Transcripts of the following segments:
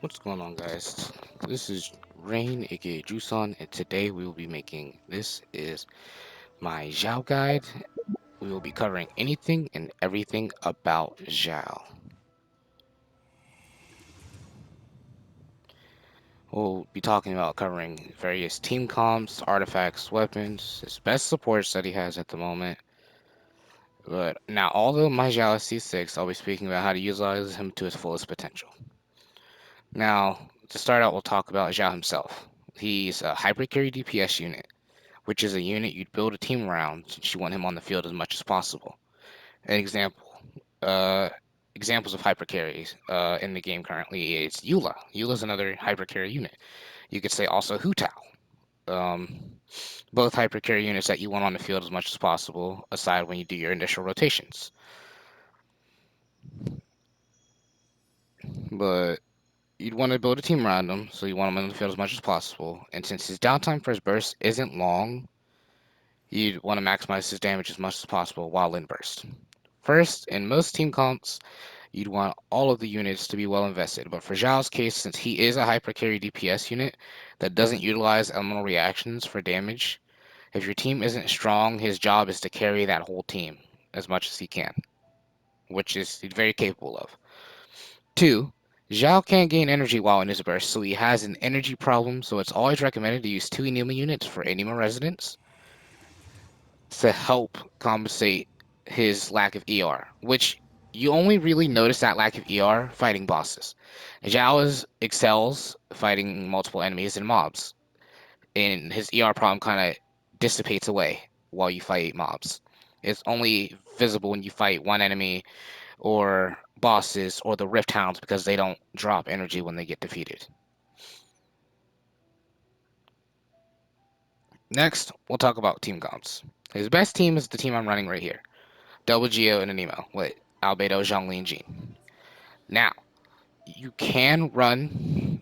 What's going on, guys? This is Rain, aka Juson, and today we will be making this is my Xiao guide. We will be covering anything and everything about Xiao. We'll be talking about covering various team comps, artifacts, weapons, his best supports that he has at the moment. But now, although my Xiao is C6, I'll be speaking about how to utilize him to his fullest potential. Now, to start out, we'll talk about Xiao himself. He's a hyper carry DPS unit, which is a unit you'd build a team around since you want him on the field as much as possible. An example, uh, examples of hyper carries in the game currently is Eula. Eula's another hyper carry unit. You could say also Hu Tao. Um, both hyper carry units that you want on the field as much as possible, aside when you do your initial rotations. But you'd want to build a team around him, so you want him on the field as much as possible. And since his downtime for his burst isn't long, you'd want to maximize his damage as much as possible while in burst. First, in most team comps, you'd want all of the units to be well invested, but for Zhao's case, since he is a hyper carry DPS unit that doesn't utilize elemental reactions for damage, if your team isn't strong, his job is to carry that whole team as much as he can, which is he's very capable of. Two, Zhao can't gain energy while in his burst, so he has an energy problem, so it's always recommended to use two Enigma units for Enigma Residents to help compensate his lack of ER, which you only really notice that lack of ER fighting bosses. Zhao excels fighting multiple enemies and mobs, and his ER problem kind of dissipates away while you fight mobs. It's only visible when you fight one enemy or bosses or the Rift Hounds because they don't drop energy when they get defeated. Next, we'll talk about team comps. His best team is the team I'm running right here. Double Geo and Anemo with Albedo, Zhongli, and Jean. Now, you can run,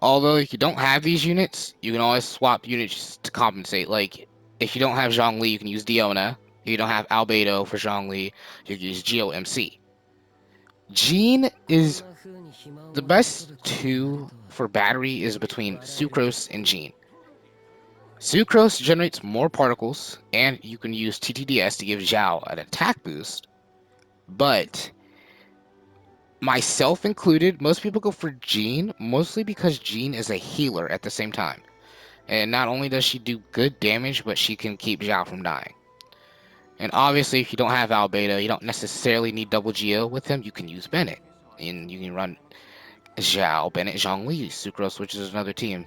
although if you don't have these units, you can always swap units to compensate. Like, if you don't have Zhongli, you can use Diona. If you don't have Albedo for Zhongli, you can use Geo MC. Jean is the best two for battery is between Sucrose and Jean. Sucrose generates more particles, and you can use TTDS to give Zhao an attack boost, but myself included, most people go for Jean, mostly because Jean is a healer at the same time. And not only does she do good damage, but she can keep Zhao from dying. And obviously, if you don't have Albedo, you don't necessarily need double Geo with him. You can use Bennett. And you can run Zhao, Bennett, Zhongli, Sucrose, which is another team.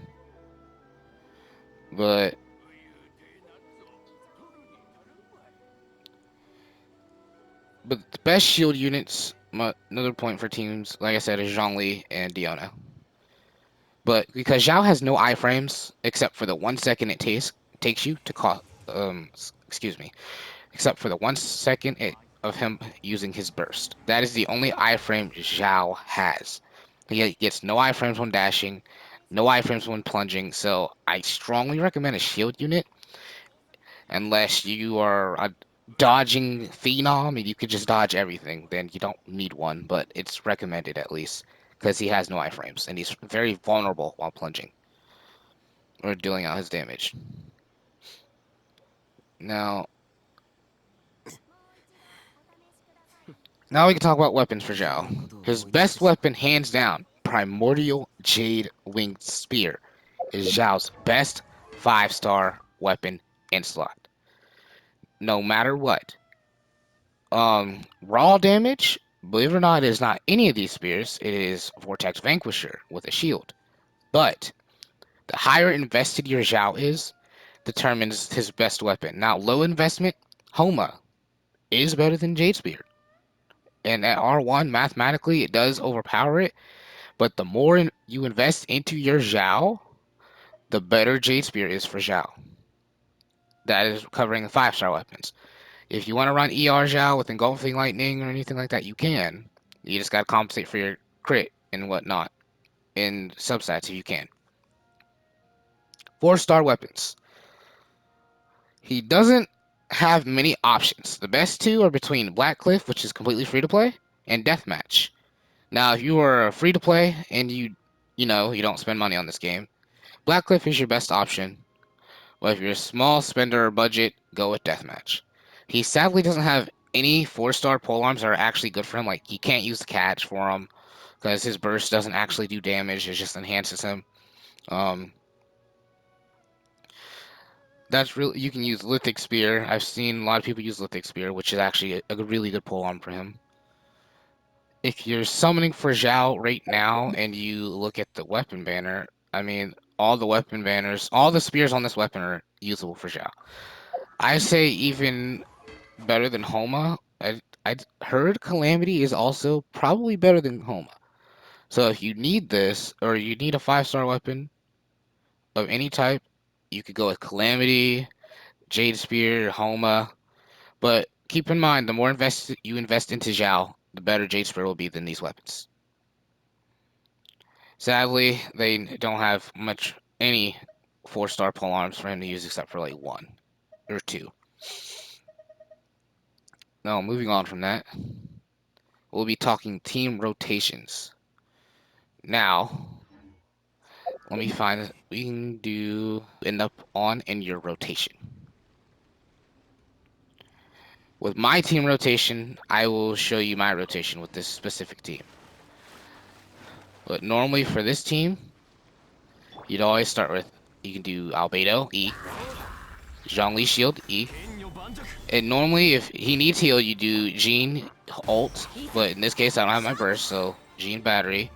But the best shield units, another point for teams, like I said, is Zhongli and Diona. But because Zhao has no iframes except for the 1 second it takes you to call excuse me, except for the 1 second of him using his burst. That is the only iframe Zhao has. He gets no iframes when dashing, no iframes when plunging, so I strongly recommend a shield unit unless you are a dodging phenom and you could just dodge everything, then you don't need one, but it's recommended at least because he has no iframes and he's very vulnerable while plunging or dealing out his damage. Now, now we can talk about weapons for Zhao. His best weapon, hands down, Primordial Jade Winged Spear, is Zhao's best 5-star weapon in slot. No matter what. Raw damage, believe it or not, is not any of these spears. It is Vortex Vanquisher with a shield. But the higher invested your Zhao is, determines his best weapon. Now, low investment, Homa is better than Jade Spear. And at R1, mathematically, it does overpower it. But the more you invest into your Zhao, the better Jade Spear is for Zhao. That is covering the 5-star weapons. If you want to run ER Zhao with Engulfing Lightning or anything like that, you can. You just gotta compensate for your crit and whatnot in substats if you can. 4-star weapons. He doesn't have many options. The best two are between Black Cliff, which is completely free to play, and Deathmatch. Now, if you are free to play and you don't spend money on this game, Black Cliff is your best option. But if you're a small spender or budget, go with Deathmatch. He sadly doesn't have any 4-star pole arms that are actually good for him. Like, you can't use the catch for him because his burst doesn't actually do damage, it just enhances him. Um, that's really, you can use Lithic Spear. I've seen a lot of people use Lithic Spear, which is actually a really good pole arm for him. If you're summoning for Xiao right now and you look at the weapon banner, I mean, all the weapon banners, all the spears on this weapon are usable for Xiao. I say even better than Homa. I heard Calamity is also probably better than Homa. So if you need this, or you need a 5-star weapon of any type, you could go with Calamity, Jade Spear, Homa. But keep in mind, the more you invest into Zhao, the better Jade Spear will be than these weapons. Sadly, they don't have any 4-star pole arms for him to use except for like 1 or 2. Now, moving on from that, we'll be talking team rotations. Now, let me find we can do end up on in your rotation. With my team rotation, I will show you my rotation with this specific team. But normally for this team, you'd always start with, you can do Albedo, E, Zhongli Shield, E. And normally if he needs heal, you do Jean ult, but in this case I don't have my burst, so Jean battery.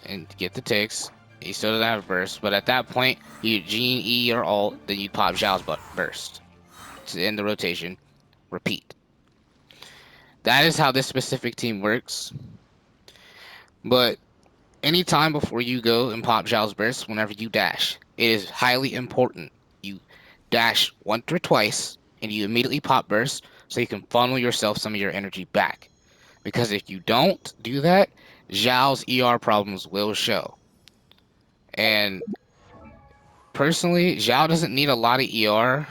And get the ticks. He still doesn't have a burst, but at that point, you Jean, E, or ult, then you pop Zhao's burst. To end the rotation. Repeat. That is how this specific team works. But anytime before you go and pop Zhao's burst, whenever you dash, it is highly important you dash once or twice and you immediately pop burst so you can funnel yourself some of your energy back. Because if you don't do that, Zhao's ER problems will show. And personally, Xiao doesn't need a lot of ER.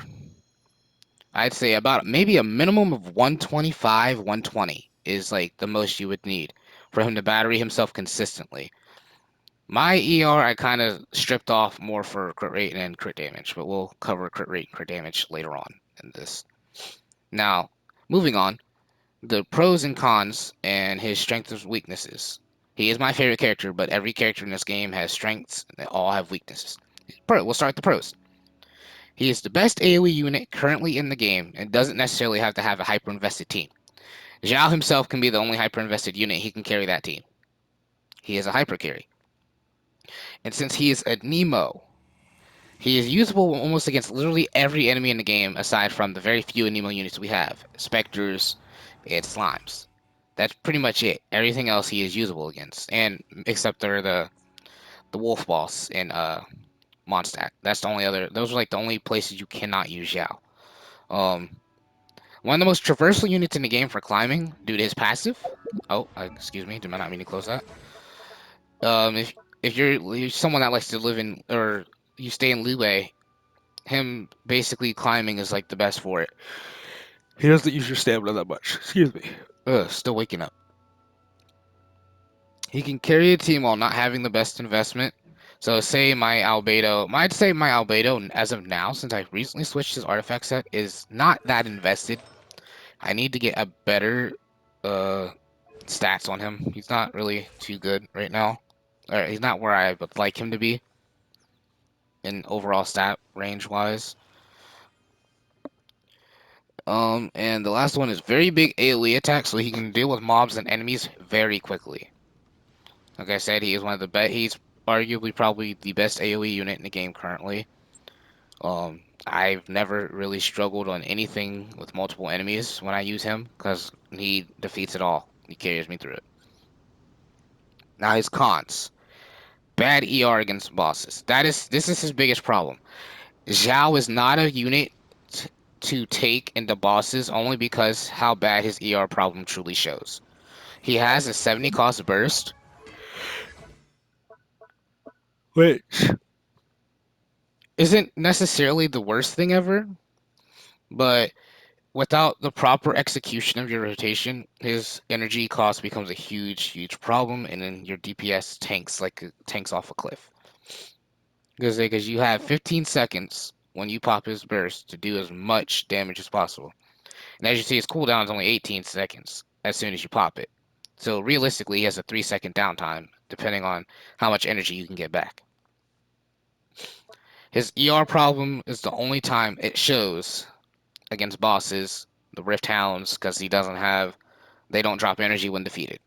I'd say about maybe a minimum of 125, 120 is like the most you would need for him to battery himself consistently. My ER I kind of stripped off more for crit rate and crit damage, but we'll cover crit rate and crit damage later on in this. Now, moving on, the pros and cons and his strengths and weaknesses. He is my favorite character, but every character in this game has strengths and they all have weaknesses. We'll start with the pros. He is the best AoE unit currently in the game and doesn't necessarily have to have a hyper-invested team. Xiao himself can be the only hyper-invested unit, he can carry that team. He is a hyper carry. And since he is a Nemo, he is usable almost against literally every enemy in the game aside from the very few Nemo units we have, Spectres and Slimes. That's pretty much it. Everything else he is usable against, and except for the Wolf Boss and Mondstadt. That's the only other. Those are like the only places you cannot use Xiao. Um, One of the most traversal units in the game for climbing due to his passive. Oh, excuse me, did not mean to close that. If you're someone that likes to live in or you stay in Liyue, him basically climbing is like the best for it. He doesn't use your stamina that much. Excuse me. Still waking up. He can carry a team while not having the best investment. So I'd say my Albedo as of now, since I recently switched his artifact set, is not that invested. I need to get a better uh stats on him. He's not really too good right now. He's not where I would like him to be in overall stat range wise. And the last one is very big AoE attack, so he can deal with mobs and enemies very quickly. Like I said, he is one of the best. He's arguably probably the best AoE unit in the game currently. I've never really struggled on anything with multiple enemies when I use him because he defeats it all. He carries me through it. Now his cons. Bad ER against bosses. This is his biggest problem. Xiao is not a unit to take into bosses only because how bad his ER problem truly shows. He has a 70 cost burst, which isn't necessarily the worst thing ever, but without the proper execution of your rotation, his energy cost becomes a huge problem, and then your DPS tanks off a cliff. Because you have 15 seconds when you pop his burst to do as much damage as possible. And as you see, his cooldown is only 18 seconds as soon as you pop it. So realistically, he has a 3-second downtime, depending on how much energy you can get back. His ER problem is the only time it shows against bosses, the Rift Hounds, because they don't drop energy when defeated.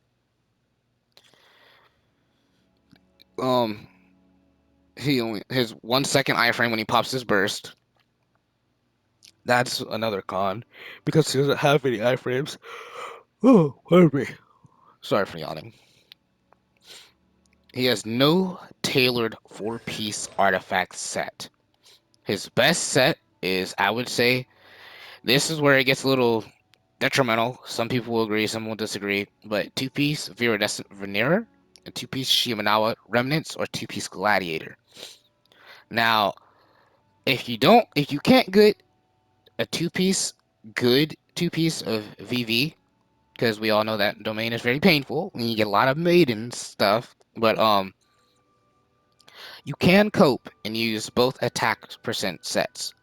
Um, his 1 second iframe when he pops his burst. That's another con, because he doesn't have any iframes. Oh, pardon me. Sorry for yawning. He has no tailored 4-piece artifact set. His best set is, I would say, this is where it gets a little detrimental. Some people will agree, some will disagree. But 2-piece Viridescent Veneer, a 2-piece Shimenawa Remnants, or 2-piece Gladiator. Now, if you can't get a 2-piece, good 2-piece of VV, because we all know that domain is very painful, and you get a lot of maiden stuff. But you can cope and use both attack percent sets.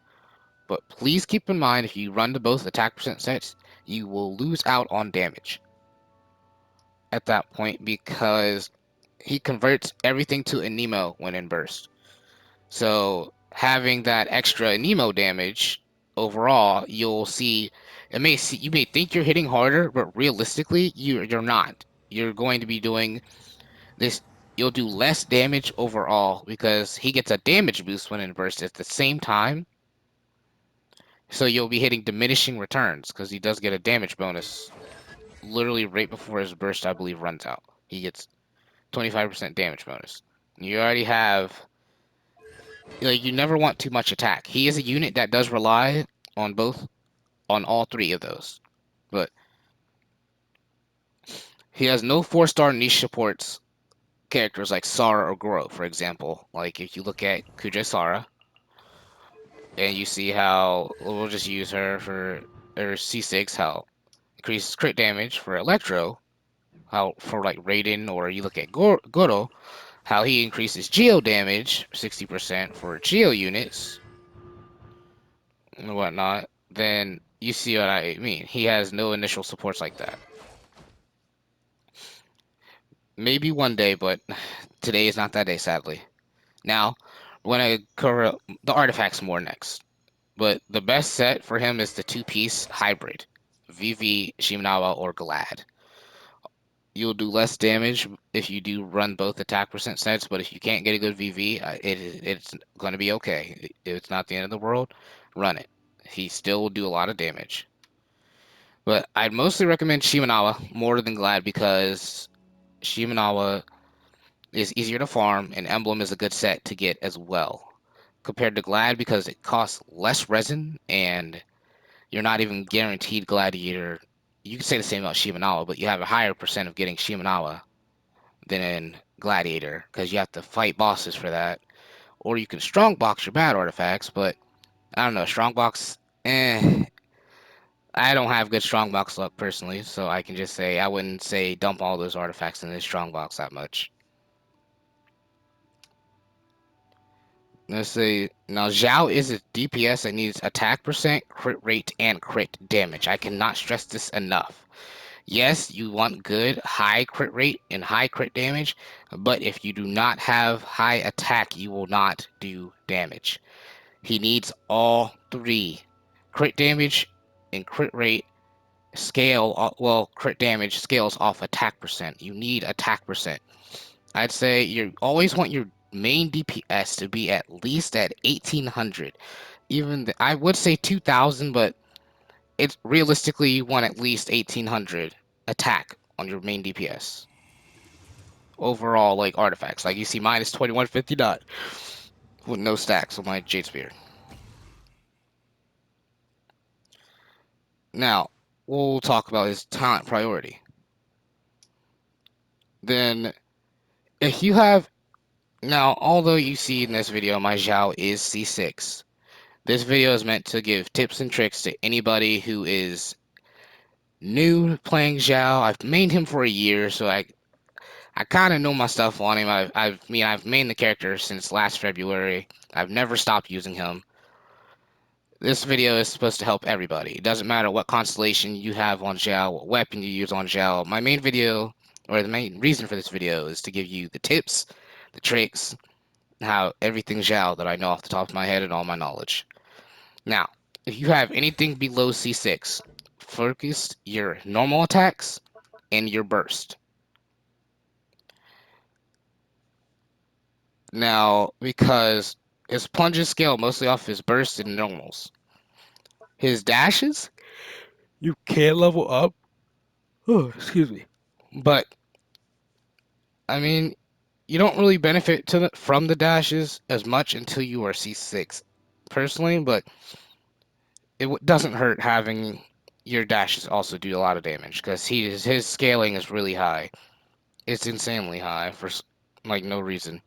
But please keep in mind, if you run to both attack percent sets, you will lose out on damage at that point, because he converts everything to Anemo when in burst. So having that extra Anemo damage overall, you'll see you may think you're hitting harder, but realistically you're not. You're going to be doing this. You'll do less damage overall because he gets a damage boost when in burst at the same time. So you'll be hitting diminishing returns because he does get a damage bonus literally right before his burst, I believe, runs out. He gets 25% damage bonus. You already have, you never want too much attack. He is a unit that does rely on on all three of those. But he has no 4-star niche supports characters like Sara or Goro, for example. Like if you look at Kuja Sara, and you see how, we'll just use her for her C6, how increases crit damage for Electro, how for like Raiden, or you look at Goro, how he increases Geo damage 60% for Geo units and whatnot, then you see what I mean. He has no initial supports like that. Maybe one day, but today is not that day, sadly. Now, when I cover the artifacts more next, but the best set for him is the 2-piece hybrid, VV, Shimenawa, or Glad. You'll do less damage if you do run both attack percent sets, but if you can't get a good VV, it's going to be okay. It's not the end of the world. Run it. He still will do a lot of damage. But I'd mostly recommend Shimenawa more than Glad, because Shimenawa is easier to farm, and Emblem is a good set to get as well, compared to Glad, because it costs less resin, and you're not even guaranteed Gladiator. You can say the same about Shimenawa, but you have a higher percent of getting Shimenawa than in Gladiator, because you have to fight bosses for that. Or you can strongbox your bad artifacts, but I don't know, strongbox, I don't have good strongbox luck personally, so I can just say I wouldn't say dump all those artifacts in this strongbox that much. Let's see. Now, Xiao is a DPS that needs attack percent, crit rate, and crit damage. I cannot stress this enough. Yes, you want good high crit rate and high crit damage, but if you do not have high attack, you will not do damage. He needs all three. Crit damage and crit rate crit damage scales off attack percent. You need attack percent. I'd say you always want your main DPS to be at least at 1800. I would say 2000, but it's realistically you want at least 1800 attack on your main DPS. Overall, like artifacts, like you see, mine is 2159 with no stacks on my Jade Spear. Now, we'll talk about his talent priority. Then, if you have, now, although you see in this video my Xiao is C6, This video is meant to give tips and tricks to anybody who is new playing Xiao. I've mained him for a year, so I kind of know my stuff on him. I've mained the character since last February. I've never stopped using him. This video is supposed to help everybody. It doesn't matter what constellation you have on Xiao, what weapon you use on Xiao. My main video, or the main reason for this video, is to give you the tips, the tricks, how everything Xiao that I know off the top of my head and all my knowledge. Now, if you have anything below C6, focus your normal attacks and your burst. Now, because his plunges scale mostly off his bursts and normals. His dashes, you can't level up. Oh, excuse me. But I mean, you don't really benefit from the dashes as much until you are C6, personally. But it doesn't hurt having your dashes also do a lot of damage because his scaling is really high. It's insanely high for like no reason.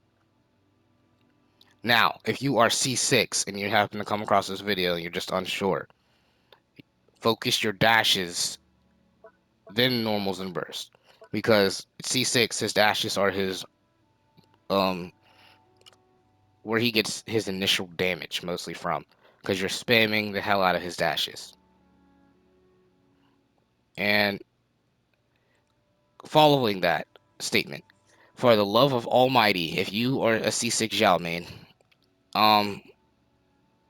Now, if you are C6 and you happen to come across this video and you're just unsure, focus your dashes, then normals and burst. Because C6, his dashes are his where he gets his initial damage mostly from. Because you're spamming the hell out of his dashes. And following that statement, for the love of Almighty, if you are a C6 Xiao main,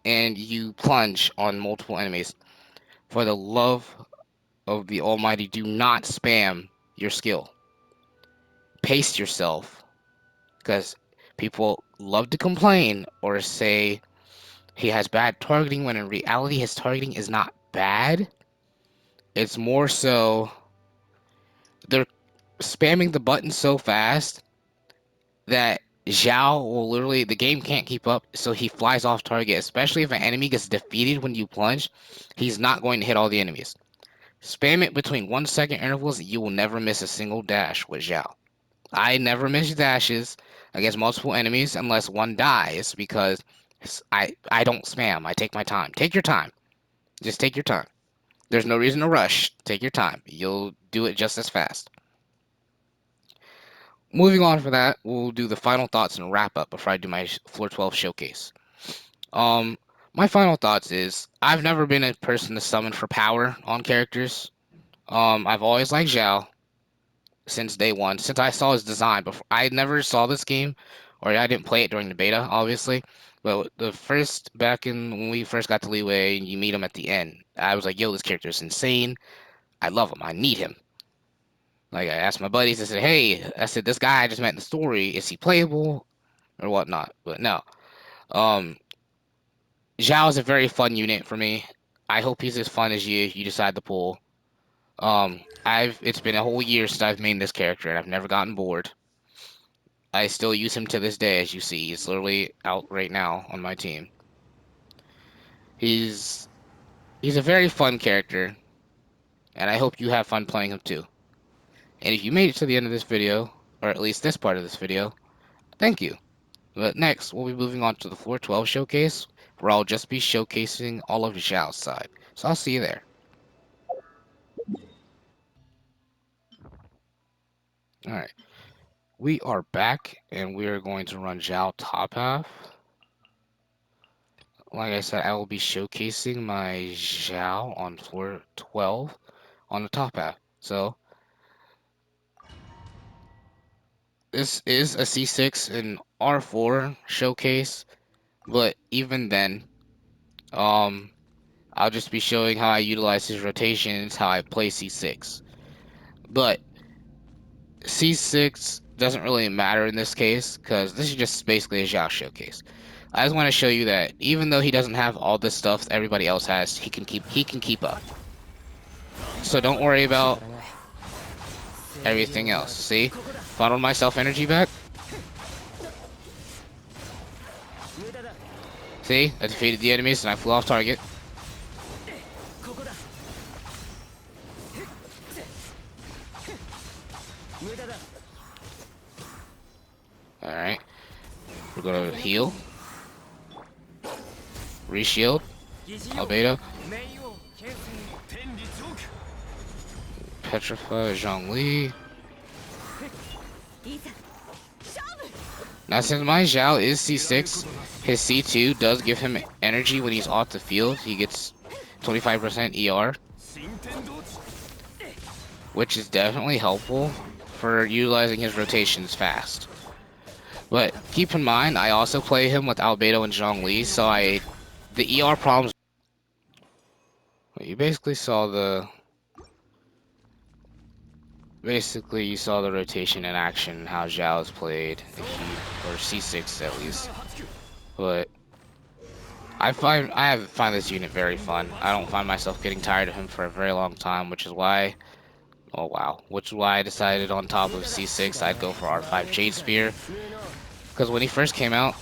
and you plunge on multiple enemies, for the love of the Almighty, do not spam your skill. Pace yourself, because people love to complain or say he has bad targeting when in reality his targeting is not bad. It's more so they're spamming the button so fast that Xiao will literally, the game can't keep up, so he flies off target. Especially if an enemy gets defeated when you plunge, he's not going to hit all the enemies. Spam it between 1 second intervals, you will never miss a single dash with Xiao. I never miss dashes against multiple enemies unless one dies because I don't spam. I take my time. Take your time. Just take your time. There's no reason to rush. Take your time. You'll do it just as fast. Moving on from that, we'll do the final thoughts and wrap up before I do my Floor 12 showcase. My final thoughts is I've never been a person to summon for power on characters. I've always liked Xiao since day one. Since I saw his design before, I never saw this game, or I didn't play it during the beta, obviously. But the first back in when we first got to Leeway, and you meet him at the end, I was like, "Yo, this character is insane. I love him. I need him." Like I asked my buddies, I said, "Hey," I said, "this guy I just met in the story, is he playable or whatnot?" But no. Um, Zhao is a very fun unit for me. I hope he's as fun as you decide to pull. It's been a whole year since I've made this character, and I've never gotten bored. I still use him to this day, as you see. He's literally out right now on my team. He's a very fun character, and I hope you have fun playing him too. And if you made it to the end of this video, or at least this part of this video, thank you. But next, we'll be moving on to the Floor 12 showcase, where I'll just be showcasing all of Zhao's side. So I'll see you there. Alright, we are back, and we are going to run Zhao top half. Like I said, I will be showcasing my Xiao on floor 12 on the top half. So, this is a C6 and R4 showcase, but even then, I'll just be showing how I utilize his rotations, how I play C6. But C6 doesn't really matter in this case, because this is just basically a Xiao showcase. I just want to show you that even though he doesn't have all this stuff that everybody else has, he can keep up. So don't worry about everything else. See? Funneled myself energy back. See? I defeated the enemies and I flew off target. Alright. We're gonna heal. Reshield, Albedo, Petrify, Zhongli. Now since my Xiao is C6, his C2 does give him energy when he's off the field. He gets 25% ER, which is definitely helpful for utilizing his rotations fast. But keep in mind, I also play him with Albedo and Zhongli, so the ER problems. You basically saw the you saw the rotation in action, how Xiao is played, or C6 at least. But I find this unit very fun. I don't find myself getting tired of him for a very long time, which is why, oh wow, which is why I decided on top of C6 I'd go for R5 Jade Spear. Because when he first came out,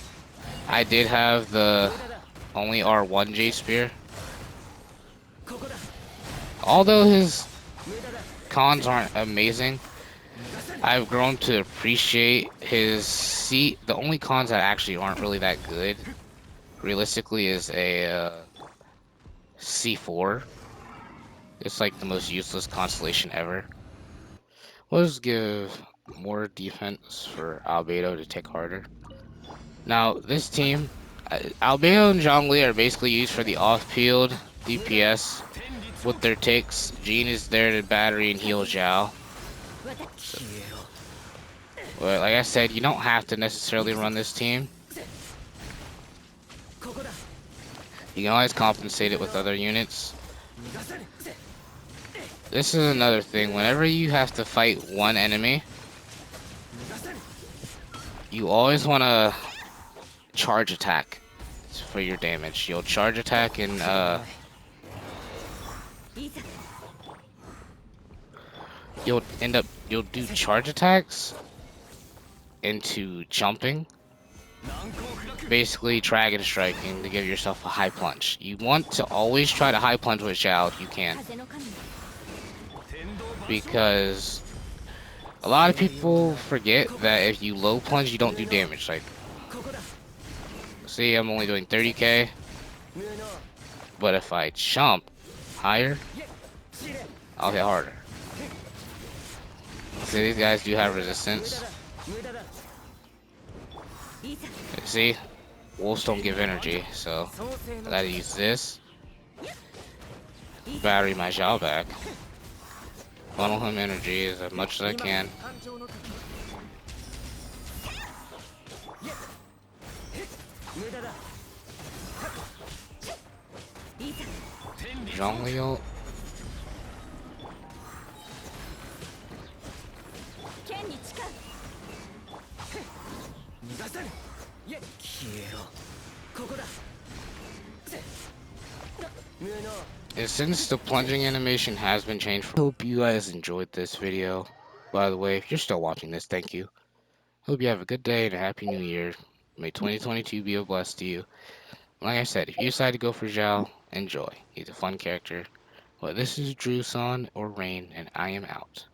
I did have the only R1 Jade Spear. Although his cons aren't amazing, I've grown to appreciate his the only cons that actually aren't really that good, realistically, is a C4. It's like the most useless constellation ever. Let's give more defense for Albedo to take harder. Now, this team, Albedo and Zhongli are basically used for the off-field DPS with their takes. Jean is there to battery and heal Xiao. But like I said, you don't have to necessarily run this team. You can always compensate it with other units. This is another thing. Whenever you have to fight one enemy, you always want to charge attack for your damage. You'll charge attack and you'll do charge attacks into jumping, basically dragon striking to give yourself a high plunge. You want to always try to high plunge with Xiao if you can, because a lot of people forget that if you low plunge you don't do damage. Like, see, I'm only doing 30k, but if I jump higher, I'll hit harder. See, these guys do have resistance. See, wolves don't give energy, so I gotta use this. Battery my Xiao back. Funnel him energy as much as I can. Zhongli ult. And since the plunging animation has been changed, I hope you guys enjoyed this video. By the way, if you're still watching this, thank you. Hope you have a good day and a happy new year. May 2022 be a blessed to you. Like I said, if you decide to go for Xiao, enjoy. He's a fun character. Well, this is Drew, Son, or Rain, and I am out.